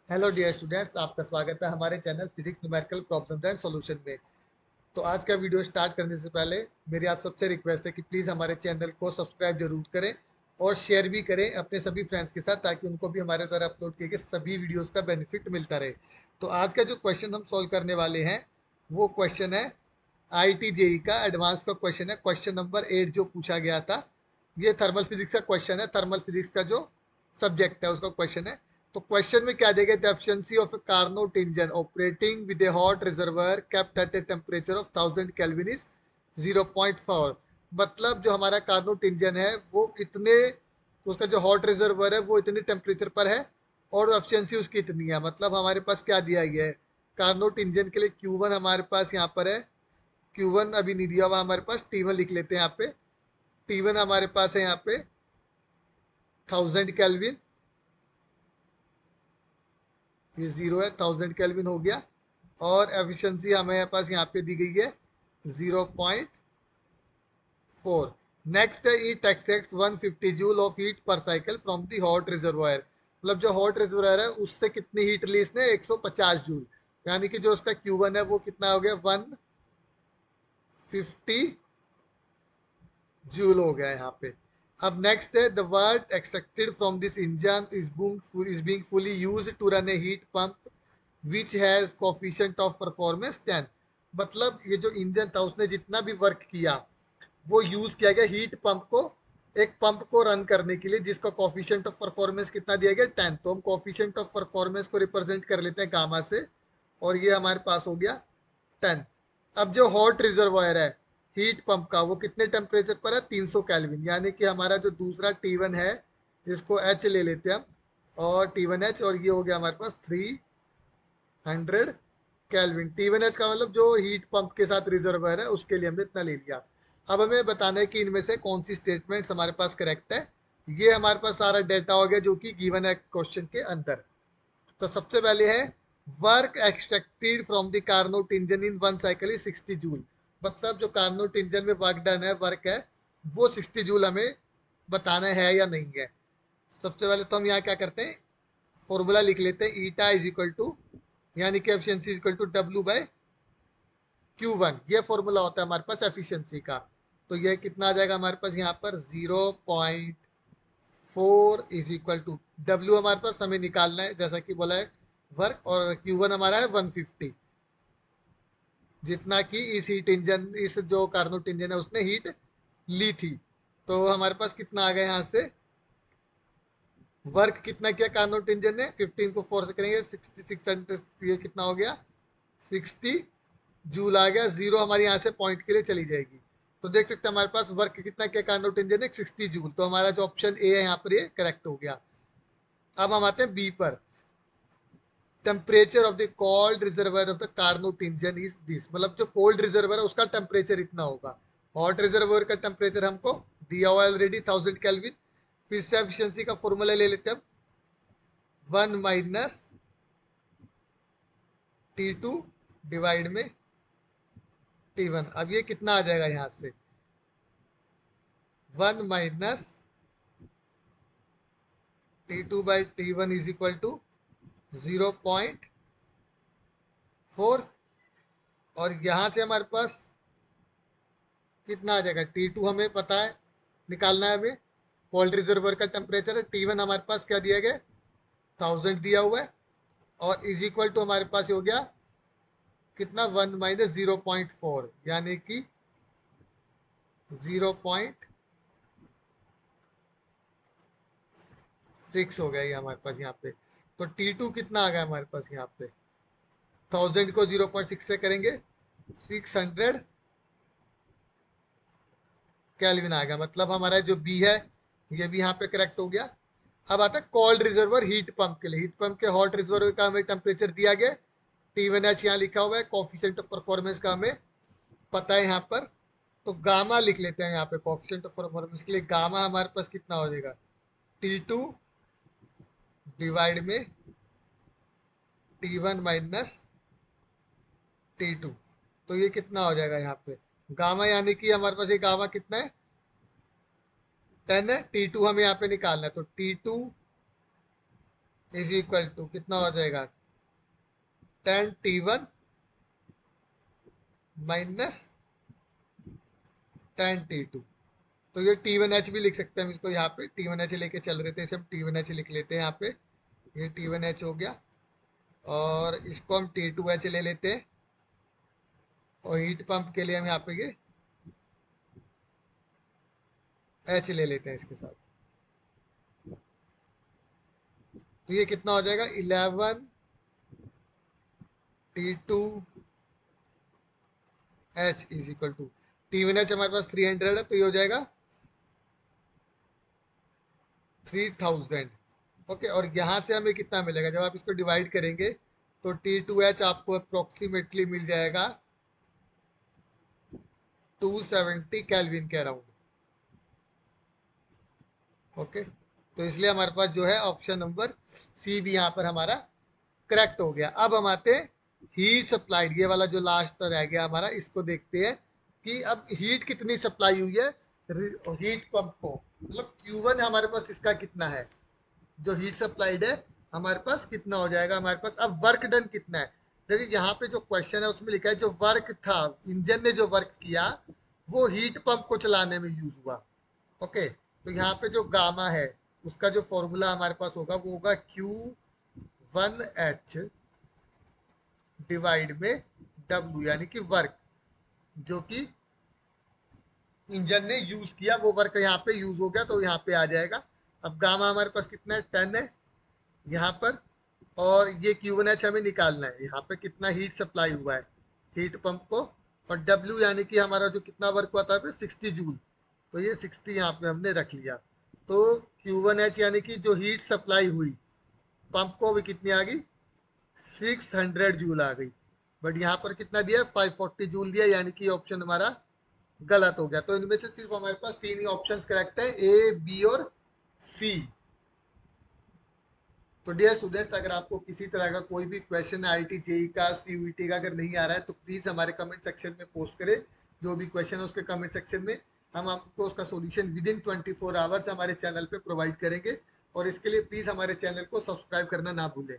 Hello dear students, आपका स्वागत है हमारे channel physics numerical problems and solution में। तो आज का वीडियो स्टार्ट करने से पहले मेरी आप सबसे रिक्वेस्ट है कि प्लीज़ हमारे चैनल को सब्सक्राइब जरूर करें और शेयर भी करें अपने सभी फ्रेंड्स के साथ, ताकि उनको भी हमारे द्वारा अपलोड किए गए सभी वीडियोज़ का बेनिफिट मिलता रहे। तो आज का जो क्वेश्चन हम सॉल्व करने वाले हैं वो क्वेश्चन है IIT JEE का एडवांस का क्वेश्चन है, क्वेश्चन नंबर 8 जो पूछा गया था। ये थर्मल फिजिक्स का क्वेश्चन है, थर्मल फिजिक्स का जो सब्जेक्ट है उसका क्वेश्चन है। तो क्वेश्चन में क्या देगा, the efficiency of A Carnot engine operating with A hot reservoir kept at a temperature of 1000 kelvin is 0.4। मतलब जो हमारा कार्नोट इंजन है वो इतने, उसका जो हॉट रिजर्वायर है वो इतने टेम्परेचर पर है और एफिशिएंसी उसकी इतनी है। मतलब हमारे पास क्या दिया गया है, कार्नोट इंजन के लिए Q1 हमारे पास यहाँ पर है। Q1 अभी नहीं दिया हुआ हमारे पास, T1 लिख लेते हैं यहाँ पे। T1 हमारे पास है यहाँ पे 1000 केल्विन, ये जीरो है, 1000 केल्विन हो गया। और एफिशिएंसी हमें पास यहाँ पे दी गई है 0.4। नेक्स्ट है ईट एक्सेप्ट्स 150 जूल ऑफ हीट पर cycle from the hot reservoir. मतलब जो हॉट रिजर्वायर है उससे कितनी हीट ली इसने, 150 जूल। यानी कि जो उसका Q1 है वो कितना हो गया, 150 जूल हो गया यहाँ पे। अब नेक्स्ट है the work extracted from this engine is being fully used to run a heat pump which has coefficient of performance 10। मतलब ये जो इंजन था उसने जितना भी वर्क किया वो यूज किया गया हीट पंप को, एक पंप को रन करने के लिए, जिसका कोफिशिएंट ऑफ परफॉर्मेंस कितना दिया गया, 10। तो हम कोफिशिएंट ऑफ परफॉर्मेंस को रिप्रेजेंट कर लेते हैं गामा से, और ये हमारे पास हो गया 10। अब जो हॉट रिजर्वायर है हीट पंप का, वो कितने टेम्परेचर पर है, 300 केल्विन। यानी कि हमारा जो दूसरा T1 है, इसको H ले लेते हैं हम, और T1H, और ये हो गया हमारे पास 300 केल्विन। T1H का मतलब जो हीट पंप के साथ रिजर्वायर है उसके लिए हमने इतना ले लिया। अब हमें बताना है कि इनमें से कौन सी स्टेटमेंट्स हमारे पास करेक्ट है। ये हमारे पास सारा डेटा हो गया जो कि गिवन है क्वेश्चन के अंदर। तो सबसे पहले है work extracted from the Carnot engine in one cycle is 60 joule. मतलब जो कार्नोट इंजन में वर्क डन है, वर्क है, वो 60 जूल हमें बताना है या नहीं है। सबसे पहले तो हम यहाँ क्या करते हैं, फॉर्मूला लिख लेते हैं, ईटा इज इक्वल टू, यानी कि efficiency is equal to W/Q1। ये फॉर्मूला होता है हमारे पास एफिशिएंसी का। तो ये कितना आ जाएगा हमारे पास यहाँ पर, 0.4 इज इक्वल टू W हमारे पास हमें निकालना है, जैसा कि बोला है वर्क, और Q1 हमारा है 150, जितना कि इस हीट इंजन, इस जो कार्नोट इंजन है उसने हीट ली थी। तो हमारे पास कितना आ गया यहाँ से, वर्क कितना किया कार्नोट इंजन ने, 15 को 4 से करेंगे 6600, ये कितना हो गया, 60 जूल आ गया। जीरो हमारे यहाँ से पॉइंट के लिए चली जाएगी। तो देख सकते हैं हमारे पास वर्क कितना किया कार्नोट इंजन ने, 60 जूल। तो हमारा जो ऑप्शन ए है यहाँ पर ये करेक्ट हो गया। अब हम आते हैं बी पर। Temperature of the cold reservoir of the Carnot engine is this. मतलब जो कोल्ड रिजर्वायर है उसका टेम्परेचर इतना होगा। हॉट रिजर्वायर का टेम्परेचर हमको दिया हुआ ऑलरेडी, 1000 केल्विन। फिर से एफिशिएंसी का फॉर्मूला ले लेते हैं, 1 - T2 डिवाइड में T1। अब ये कितना आ जाएगा यहाँ से, 1 - T2/T1 इज इक्वल टू 0.4। और यहाँ से हमारे पास कितना आ जाएगा, T2 हमें पता है, निकालना है हमें। कोल्ड रिजर्वर का टेम्परेचर है, T1 हमारे पास क्या दिया गया, 1000 दिया हुआ है, और इज इक्वल टू हमारे पास हो गया कितना, 1 - 0.4, यानी कि 0.6 हो गया ये हमारे पास यहाँ पे। तो T2 कितना आ गया हमारे पास यहाँ पे, 1000 को 0.6 से करेंगे 600 केल्विन आ गया। मतलब हमारा जो बी है ये भी यहाँ पे करेक्ट हो गया। अब आता है कोल्ड रिजर्वर हीट पंप के लिए। हीट पंप के हॉट रिजर्वर का हमें टेम्परेचर दिया गया, T1H यहाँ लिखा हुआ है, कोफिशिएंट ऑफ परफॉर्मेंस का हमें पता है यहाँ पर। तो गामा लिख लेते हैं यहाँ पे, कोफिशिएंट ऑफ परफॉर्मेंस के लिए गामा हमारे पास कितना हो जाएगा, T2 डिवाइड में T1 माइनस T2। तो ये कितना हो जाएगा यहाँ पे, गामा, यानी कि हमारे पास ये गामा कितना है, 10 है। T2 हमें यहाँ पे निकालना है, तो T2 इज इक्वल टू कितना हो जाएगा, 10T1 माइनस 10T2। तो ये T1H भी लिख सकते हैं हम इसको, यहाँ पे T1H लेके चल रहे थे, इसे हम T1H लिख लेते हैं यहाँ पे। ये T1H हो गया, और इसको हम T2H ले लेते हैं, और हीट पंप के लिए हम यहाँ पे ये H ले लेते हैं इसके साथ। तो ये कितना हो जाएगा, 11T2H is equal to, T1H हमारे पास 300 है, तो ये हो जाएगा 3000। ओके, और यहाँ से हमें कितना मिलेगा, जब आप इसको डिवाइड करेंगे तो T2H आपको अप्रोक्सीमेटली मिल जाएगा 270 केल्विन के अराउंड। ओके, तो इसलिए हमारे पास जो है ऑप्शन नंबर सी भी यहाँ पर हमारा करेक्ट हो गया। अब हम आते हैं हीट सप्लाइड, ये वाला जो लास्ट रह गया हमारा, इसको देखते हैं कि अब हीट कितनी सप्लाई हुई है हीट पंप को, मतलब Q1 हमारे पास इसका कितना है, जो हीट सप्लाइड है हमारे पास कितना हो जाएगा हमारे पास। अब वर्क डन कितना है, देखिए यहाँ पे जो क्वेश्चन है उसमें लिखा है जो वर्क था, इंजन ने जो वर्क किया वो हीट पंप को चलाने में यूज हुआ। ओके, तो यहाँ पे जो गामा है उसका जो फॉर्मूला हमारे पास होगा वो होगा Q1H डिवाइड में W, यानी कि वर्क जो कि इंजन ने यूज किया वो वर्क यहाँ पे यूज हो गया, तो यहाँ पे आ जाएगा। अब गामा हमारे पास कितना है, 10 है यहाँ पर, और ये Q1H हमें निकालना है, यहाँ पे कितना हीट सप्लाई हुआ है हीट पंप को, और W यानी कि हमारा जो कितना वर्क हुआ था 60 जूल, तो ये 60 यहाँ पे हमने रख लिया। तो Q1H यानी कि जो हीट सप्लाई हुई पंप को भी कितनी आ गई, 600 जूल आ गई। बट यहाँ पर कितना दिया, 540 जूल दिया, यानी कि ऑप्शन हमारा गलत हो गया। तो इनमें से सिर्फ हमारे पास तीन ही ऑप्शंस करेक्ट है, ए, बी और सी। तो डियर स्टूडेंट्स, अगर आपको किसी तरह का कोई भी क्वेश्चन IIT जेई का, CUET का अगर नहीं आ रहा है तो प्लीज़ हमारे कमेंट सेक्शन में पोस्ट करें। जो भी क्वेश्चन है उसके कमेंट सेक्शन में हम आपको उसका सॉल्यूशन विद इन 24 आवर्स हमारे चैनल पे प्रोवाइड करेंगे। और इसके लिए प्लीज़ हमारे चैनल को सब्सक्राइब करना ना भूलें।